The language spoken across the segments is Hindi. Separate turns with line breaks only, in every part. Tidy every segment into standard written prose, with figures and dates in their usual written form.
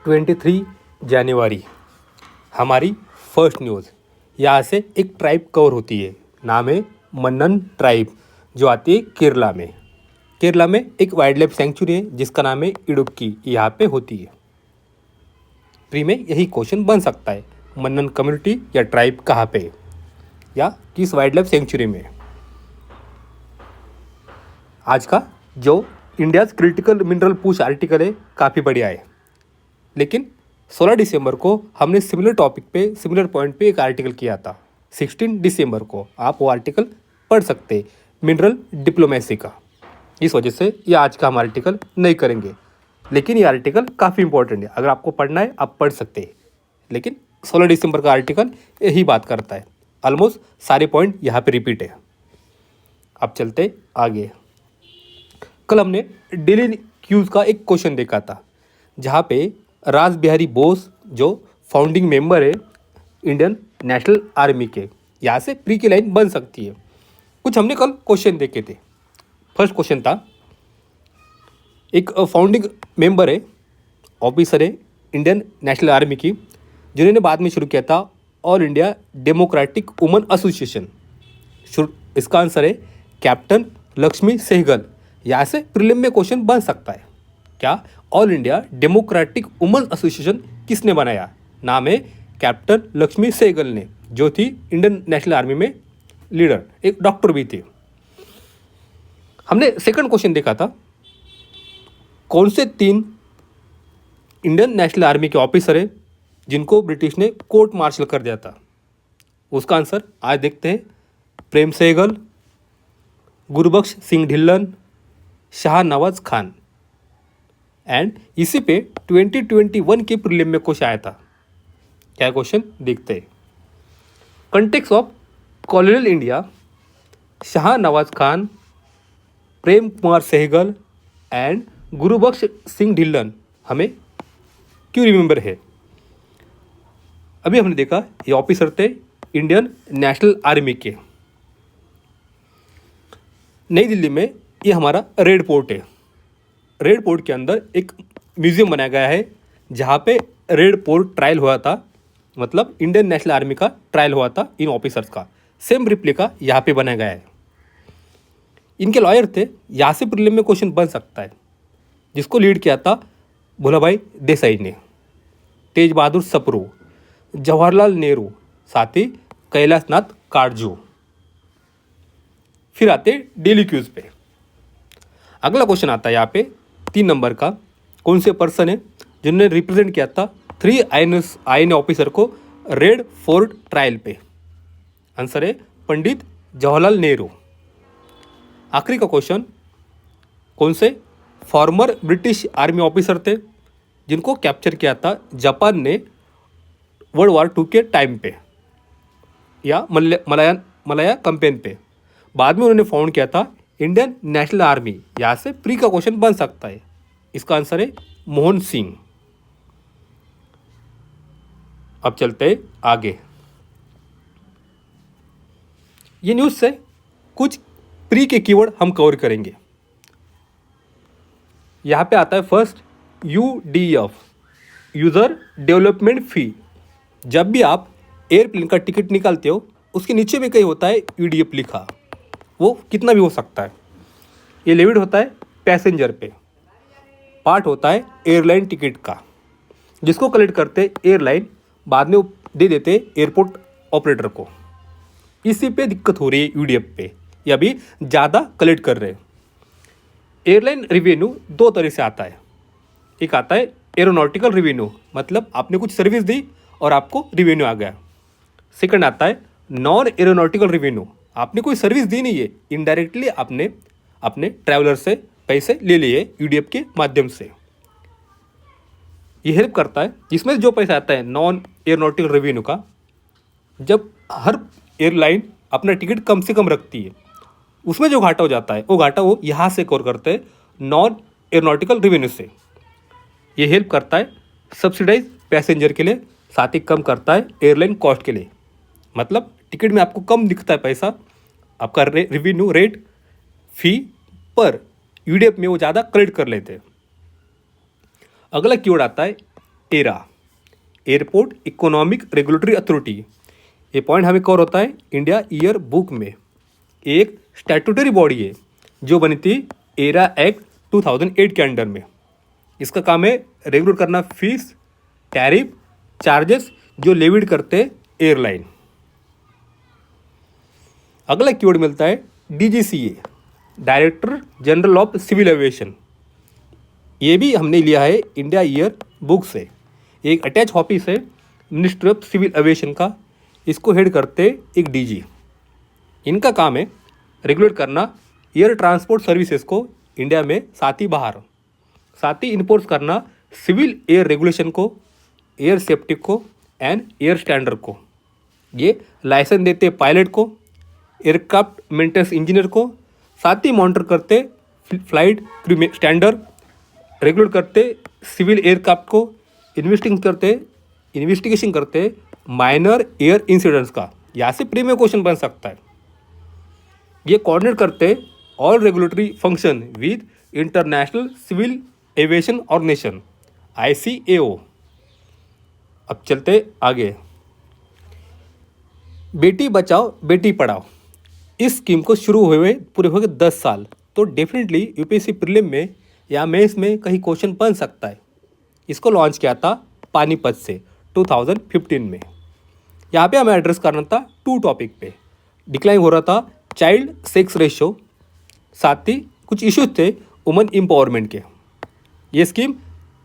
23 जनवरी हमारी फर्स्ट न्यूज़। यहाँ से एक ट्राइब कवर होती है, नाम है मन्नन ट्राइब, जो आती है केरला में। केरला में एक वाइल्ड लाइफ सेंचुरी है जिसका नाम है इडुक्की, यहाँ पे होती है। प्री में यही क्वेश्चन बन सकता है, मन्नन कम्युनिटी या ट्राइब कहाँ पे है या किस वाइल्ड लाइफ सेंचुरी में। आज का जो इंडियाज़ क्रिटिकल मिनरल पूछ आर्टिकल है काफ़ी बढ़िया है, लेकिन 16 दिसंबर को हमने सिमिलर टॉपिक पे सिमिलर पॉइंट पे एक आर्टिकल किया था। 16 दिसंबर को आप वो आर्टिकल पढ़ सकते, मिनरल डिप्लोमेसी का। इस वजह से ये आज का हम आर्टिकल नहीं करेंगे, लेकिन ये आर्टिकल काफ़ी इंपॉर्टेंट है। अगर आपको पढ़ना है आप पढ़ सकते हैं, लेकिन 16 दिसंबर का आर्टिकल यही बात करता है। ऑलमोस्ट सारे पॉइंट यहाँ पे रिपीट है। अब चलते आगे। कल हमने डेली क्यूज़ का एक क्वेश्चन देखा था, जहाँ पे राज बिहारी बोस जो फाउंडिंग मेंबर है इंडियन नेशनल आर्मी के, यहाँ से प्री की लाइन बन सकती है। कुछ हमने कल क्वेश्चन देखे थे। फर्स्ट क्वेश्चन था, एक फाउंडिंग मेंबर है, ऑफिसर है इंडियन नेशनल आर्मी की, जिन्होंने बाद में शुरू किया था all India democratic woman association. इसका आंसर है कैप्टन लक्ष्मी सहगल। यहाँ से प्रीलिम में क्वेश्चन बन सकता है, क्या all India democratic woman association किसने बनाया? नाम है कैप्टन लक्ष्मी सहगल ने, जो थी इंडियन नेशनल आर्मी में लीडर, एक डॉक्टर भी थे। हमने सेकंड क्वेश्चन देखा था, कौन से 3 इंडियन नेशनल आर्मी के ऑफिसर है जिनको ब्रिटिश ने कोर्ट मार्शल कर दिया था? उसका आंसर आज देखते हैं। प्रेम सहगल, गुरबख्श सिंह ढिल्लन, शाहनवाज खान। एंड इसी पे 2021 के प्रीलिम में क्वेश्चन आया था। क्या क्वेश्चन देखते हैं। Context of colonial India, Shahnawaz Khan, Prem Kumar Sahgal and Gurbaksh Singh Dhillon हमें क्यों रिमेंबर है? अभी हमने देखा ये ऑफिसर थे इंडियन नेशनल आर्मी के। नई दिल्ली में ये हमारा रेड फोर्ट है। रेड फोर्ट के अंदर एक म्यूजियम बनाया गया है, जहाँ पे रेड फोर्ट ट्रायल हुआ था, मतलब इंडियन नेशनल आर्मी का ट्रायल हुआ था इन ऑफिसर्स का। सेम रिप्लिका यहाँ पे बनाया गया है। इनके लॉयर थे, यहाँ से प्रीलिम में क्वेश्चन बन सकता है। जिसको लीड किया था भोला भाई देसाई ने, तेज बहादुर सप्रू, जवाहरलाल नेहरू, साथ ही कैलाश नाथ काटजू। फिर आते डेली क्यूज पे। अगला क्वेश्चन आता है यहाँ पे 3 नंबर का, कौन से पर्सन है जिन्होंने रिप्रेजेंट किया था 3 INA ऑफिसर को रेड फोर्ट ट्रायल पे? आंसर है पंडित जवाहरलाल नेहरू। आखिरी का क्वेश्चन, कौन से फॉर्मर ब्रिटिश आर्मी ऑफिसर थे जिनको कैप्चर किया था जापान ने वर्ल्ड वॉर 2 के टाइम पे या मलाया कैंपेन पे? बाद में उन्होंने फाउंड किया था इंडियन नेशनल आर्मी। यहाँ से प्री का क्वेश्चन बन सकता है। इसका आंसर है मोहन सिंह। अब चलते हैं आगे। ये न्यूज़ से कुछ प्री के कीवर्ड हम कवर करेंगे। यहाँ पे आता है फर्स्ट UDF, यूज़र डेवलपमेंट फ़ी। जब भी आप एयरप्लेन का टिकट निकालते हो, उसके नीचे में कहीं होता है UDF लिखा, वो कितना भी हो सकता है। ये लेविड होता है पैसेंजर पे, पार्ट होता है एयरलाइन टिकट का, जिसको कलेक्ट करते एयरलाइन, बाद में वो दे देते एयरपोर्ट ऑपरेटर को। इसी पे दिक्कत हो रही है UDF पे, ये अभी ज़्यादा कलेक्ट कर रहे हैं। एयरलाइन रिवेन्यू 2 तरह से आता है। एक आता है एरोनॉटिकल रिवेन्यू, मतलब आपने कुछ सर्विस दी और आपको रिवेन्यू आ गया। सेकंड आता है नॉन एरोनॉटिकल रिवेन्यू, आपने कोई सर्विस दी नहीं है, इनडायरेक्टली आपने अपने ट्रैवलर से पैसे ले लिए UDF के माध्यम से। ये हेल्प करता है, जिसमें जो पैसा आता है नॉन एरोनॉटिकल रेवेन्यू का, जब हर एयरलाइन अपना टिकट कम से कम रखती है, उसमें जो घाटा हो जाता है वो घाटा वो यहाँ से कवर करते हैं नॉन एरोनॉटिकल रेवेन्यू से। ये हेल्प करता है सब्सिडाइज पैसेंजर के लिए, साथ ही कम करता है एयरलाइन कॉस्ट के लिए। मतलब टिकट में आपको कम दिखता है पैसा, आपका रेवेन्यू रेट फी पर UDF में वो ज़्यादा कलेक्ट कर लेते हैं। अगला कीवर्ड आता है era, airport economic regulatory authority. ये पॉइंट हमें कवर होता है इंडिया ईयर बुक में। एक स्टैट्यूटरी बॉडी है जो बनी थी एरा एक्ट 2008 के अंडर में। इसका काम है रेगुलेट करना फीस, टैरिफ, चार्जेस जो लेविड करते एयरलाइन। अगला कीवर्ड मिलता है DGCA, director general of civil aviation. ये भी हमने लिया है इंडिया ईयर बुक से। एक अटैच ऑफिस है मिनिस्ट्री ऑफ सिविल एविएशन का, इसको हेड करते एक DG। इनका काम है रेगुलेट करना एयर ट्रांसपोर्ट सर्विसेज को इंडिया में, साथ ही बाहर, साथ ही इन्फोर्स करना सिविल एयर रेगुलेशन को, एयर सेफ्टी को एंड एयर स्टैंडर्ड को। ये लाइसेंस देते पायलट को, एयरक्राफ्ट मेंटेनेंस इंजीनियर को, साथ ही मॉनिटर करते फ्लाइट क्रू स्टैंडर्ड, रेगुलेट करते सिविल एयरक्राफ्ट को, इन्वेस्टिगेशन करते माइनर एयर इंसिडेंट्स का। यहाँ से प्रीमियम क्वेश्चन बन सकता है। ये कोऑर्डिनेट करते all regulatory function with international civil aviation organisation ICAO। अब चलते आगे। बेटी बचाओ बेटी पढ़ाओ, इस स्कीम को शुरू हुए पूरे हो गए 10 साल। तो डेफिनेटली UPSC प्रीलिम में या मेंस में कहीं क्वेश्चन बन सकता है। इसको लॉन्च किया था पानीपत से 2015 में। यहाँ पे हमें एड्रेस करना था 2 टॉपिक पे। डिक्लाइन हो रहा था चाइल्ड सेक्स रेशो, साथ ही कुछ इश्यूज थे वुमेन एम्पावरमेंट के। ये स्कीम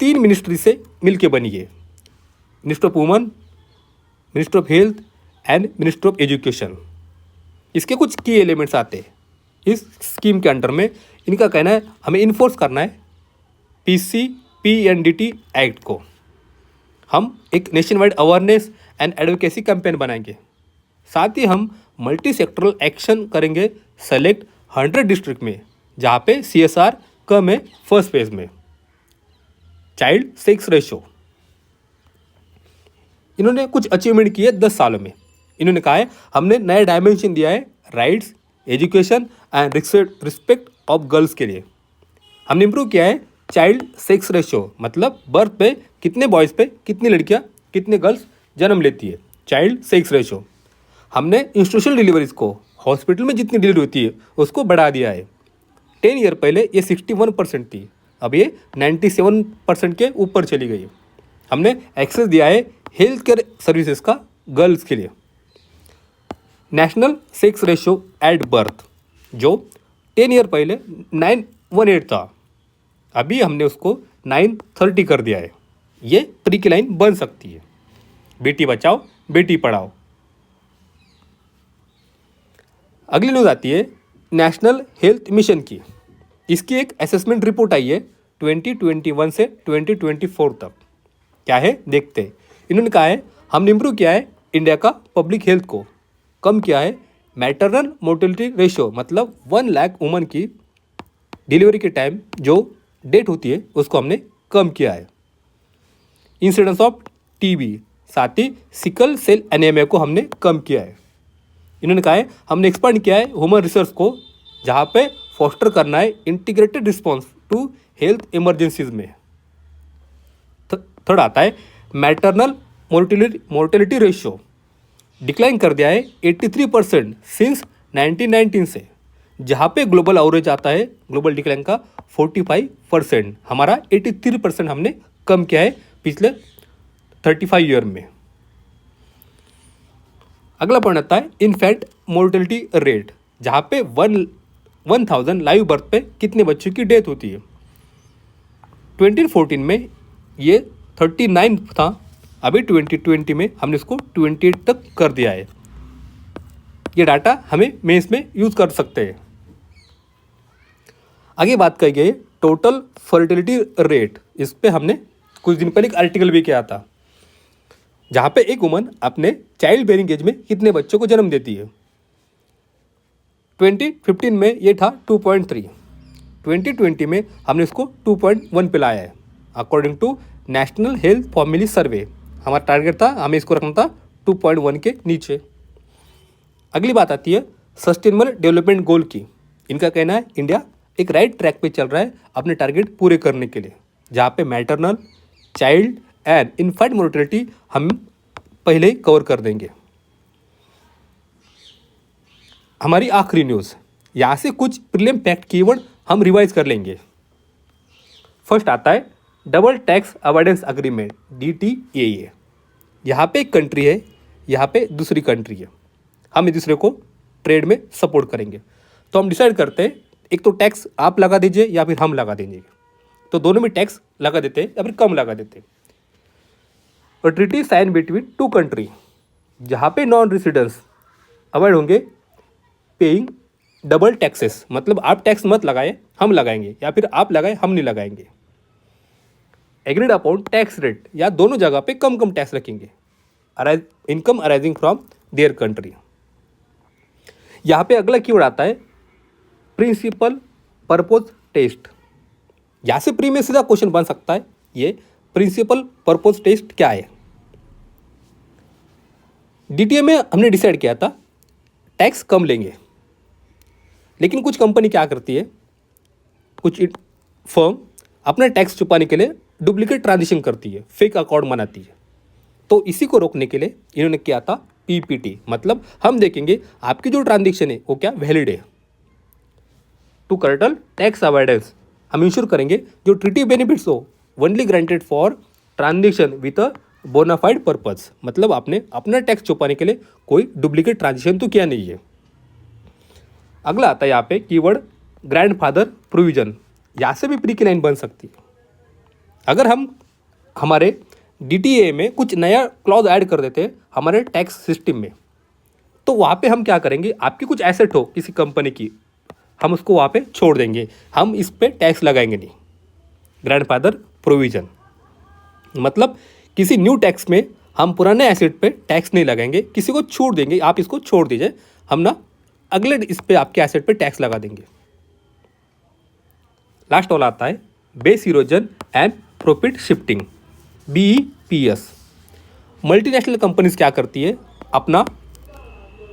3 मिनिस्ट्री से मिलके बनी है, ministry of women, ministry of health and ministry of education. इसके कुछ की एलिमेंट्स आते हैं इस स्कीम के अंडर में। इनका कहना है हमें इन्फोर्स करना है PCPNDT एक्ट को। हम एक nation wide awareness and advocacy campaign बनाएंगे। साथ ही हम मल्टी सेक्टरल एक्शन करेंगे सेलेक्ट 100 डिस्ट्रिक्ट में, जहाँ पे CSR कम है फर्स्ट फेज में। चाइल्ड सेक्स रेशो, इन्होंने कुछ अचीवमेंट किए 10 सालों में। इन्होंने कहा है हमने नया डायमेंशन दिया है rights, education and respect of girls के लिए। हमने इम्प्रूव किया है चाइल्ड सेक्स रेशो, मतलब बर्थ पे कितने बॉयज़ पे कितनी लड़कियां कितने गर्ल्स जन्म लेती है, चाइल्ड सेक्स रेशो। हमने इंस्टीट्यूशनल डिलीवरीज को, हॉस्पिटल में जितनी डिलीवरी होती है उसको बढ़ा दिया है। 10 ईयर पहले ये 61% थी, अब ये 97% के ऊपर चली गई है। हमने एक्सेस दिया है हेल्थ केयर सर्विसेज का गर्ल्स के लिए। National sex ratio at birth जो 10 ईयर पहले 918 था, अभी हमने उसको 930 कर दिया है। ये प्री की लाइन बन सकती है। बेटी बचाओ बेटी पढ़ाओ। अगली न्यूज़ आती है नेशनल हेल्थ मिशन की। इसकी एक असेसमेंट रिपोर्ट आई है 2021 से 2024 तक। क्या है देखते हैं। इन्होंने कहा है हमने इम्प्रूव किया है इंडिया का पब्लिक हेल्थ को, कम किया है मैटरनल मोर्टेलिटी रेशियो, मतलब 1 लाख वुमन की डिलीवरी के टाइम जो डेट होती है उसको हमने कम किया है। इंसिडेंस ऑफ TB, साथ ही सिकल सेल एनीमिया को हमने कम किया है। इन्होंने कहा है हमने एक्सपांड किया है ह्यूमन रिसोर्स को, जहाँ पे फोस्टर करना है integrated response to health emergencies में। थर्ड आता है मैटरनल मोर्टेलिटी रेशियो, डिक्लाइन कर दिया है 83% सिंस 1919 से, जहाँ पे ग्लोबल एवरेज आता है ग्लोबल डिक्लाइन का 45%। हमारा 83% हमने कम किया है पिछले 35 ईयर में। अगला पॉइंट आता है इनफैंट मोर्टेलिटी रेट, जहाँ पे 1000 लाइव बर्थ पे कितने बच्चों की डेथ होती है। 2014 में ये 39 था, अभी 2020 में हमने इसको 28 तक कर दिया है। ये डाटा हमें मेंस में यूज़ कर सकते हैं। आगे बात कही गई टोटल फर्टिलिटी रेट। इस पे हमने कुछ दिन पहले एक आर्टिकल भी किया था, जहाँ पे एक वुमन अपने चाइल्ड बेयरिंग एज में कितने बच्चों को जन्म देती है। 2015 में ये था 2.3, 2020 में हमने इसको 2.1 पे लाया है according to national health family survey. हमारा टारगेट था हमें इसको रखना था 2.1 के नीचे। अगली बात आती है सस्टेनेबल डेवलपमेंट गोल की। इनका कहना है इंडिया एक राइट ट्रैक पे चल रहा है अपने टारगेट पूरे करने के लिए, जहाँ पे maternal, child and infinite mortality हम पहले ही कवर कर देंगे। हमारी आखिरी न्यूज़, यहाँ से कुछ प्रीलिम फैक्ट कीवर्ड हम रिवाइज कर लेंगे। फर्स्ट आता है double tax avoidance agreement, DTAA। यहाँ पे एक कंट्री है, यहाँ पे दूसरी कंट्री है, हम एक दूसरे को ट्रेड में सपोर्ट करेंगे। तो हम डिसाइड करते हैं एक तो टैक्स आप लगा दीजिए या फिर हम लगा देंगे। तो दोनों में टैक्स लगा देते हैं या फिर कम लगा देते हैं। और treaty sign between two country, जहाँ पे नॉन रेसिडेंट्स अवॉइड होंगे पेइंग डबल टैक्सेस, मतलब आप टैक्स मत लगाए हम लगाएंगे, या फिर आप लगाए हम नहीं लगाएंगे। एग्रीड अपॉन टैक्स रेट, या दोनों जगह पे कम कम टैक्स रखेंगे income arising from their country. यहाँ पे अगला कीवर्ड आता है प्रिंसिपल पर्पज टेस्ट। यहाँ से प्री में सीधा क्वेश्चन बन सकता है, ये प्रिंसिपल पर्पज टेस्ट क्या है। DTA में हमने डिसाइड किया था टैक्स कम लेंगे, लेकिन कुछ कंपनी क्या करती है, कुछ फर्म अपना टैक्स छुपाने के लिए डुप्लीकेट ट्रांजेक्शन करती है, फेक अकाउंट बनाती है। तो इसी को रोकने के लिए इन्होंने किया था PPT, मतलब हम देखेंगे आपकी जो ट्रांजेक्शन है वो क्या वैलिड है। टू कर्टल टैक्स अवॉइडेंस, हम इंश्योर करेंगे जो ट्रीटी बेनिफिट्स हो only granted for transaction with a bona fide purpose, मतलब आपने अपना टैक्स छुपाने के लिए कोई डुप्लीकेट ट्रांजेक्शन तो किया नहीं है। अगला आता है यहाँ पे कीवर्ड ग्रैंडफादर प्रोविजन। यहाँ से भी प्री की लाइन बन सकती है। अगर हम हमारे DTA में कुछ नया क्लॉज ऐड कर देते हैं हमारे टैक्स सिस्टम में, तो वहाँ पे हम क्या करेंगे, आपकी कुछ एसेट हो किसी कंपनी की, हम उसको वहाँ पे छोड़ देंगे, हम इस पे टैक्स लगाएंगे नहीं। ग्रैंडफादर प्रोविजन मतलब किसी न्यू टैक्स में हम पुराने एसेट पे टैक्स नहीं लगाएंगे, किसी को छूट देंगे, आप इसको छोड़ दीजिए, हम ना अगले इस पे आपके एसेट पे टैक्स लगा देंगे। लास्ट वाला आता है base erosion and profit shifting, BEPS। Multinational companies क्या करती है, अपना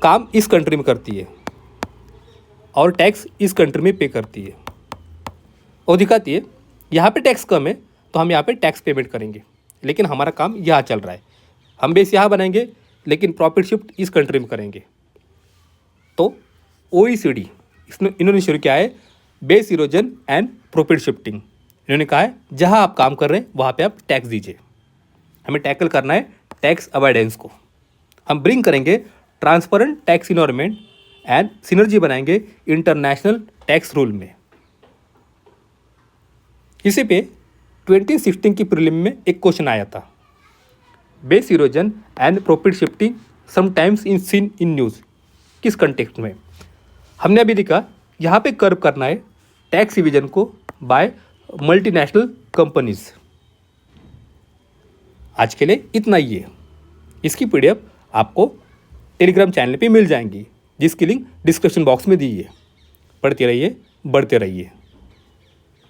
काम इस कंट्री में करती है और टैक्स इस कंट्री में पे करती है और दिखाती है यहाँ पे टैक्स कम है तो हम यहाँ पे टैक्स पेमेंट करेंगे, लेकिन हमारा काम यहाँ चल रहा है, हम बेस यहाँ बनाएंगे लेकिन प्रॉफिट शिफ्ट इस कंट्री में करेंगे। तो OECD इन्होंने शुरू किया है base erosion and profit shifting. इन्होंने कहा है जहाँ आप काम कर रहे हैं वहाँ पे आप टैक्स दीजिए। हमें टैकल करना है टैक्स अवॉइडेंस को, हम ब्रिंग करेंगे transparent tax environment and synergy बनाएंगे इंटरनेशनल टैक्स रूल में। इसी पे 2016 की प्रीलिम में एक क्वेश्चन आया था, base erosion and profit shifting sometimes in seen in news, किस कंटेक्स्ट में। हमने अभी देखा यहाँ पे कर्व करना है टैक्स इविजन को बाय मल्टीनेशनल कंपनीज। आज के लिए इतना ही है। इसकी PDF आपको टेलीग्राम चैनल पे मिल जाएंगी, जिसकी लिंक डिस्क्रिप्शन बॉक्स में दी है। पढ़ते रहिए, बढ़ते रहिए।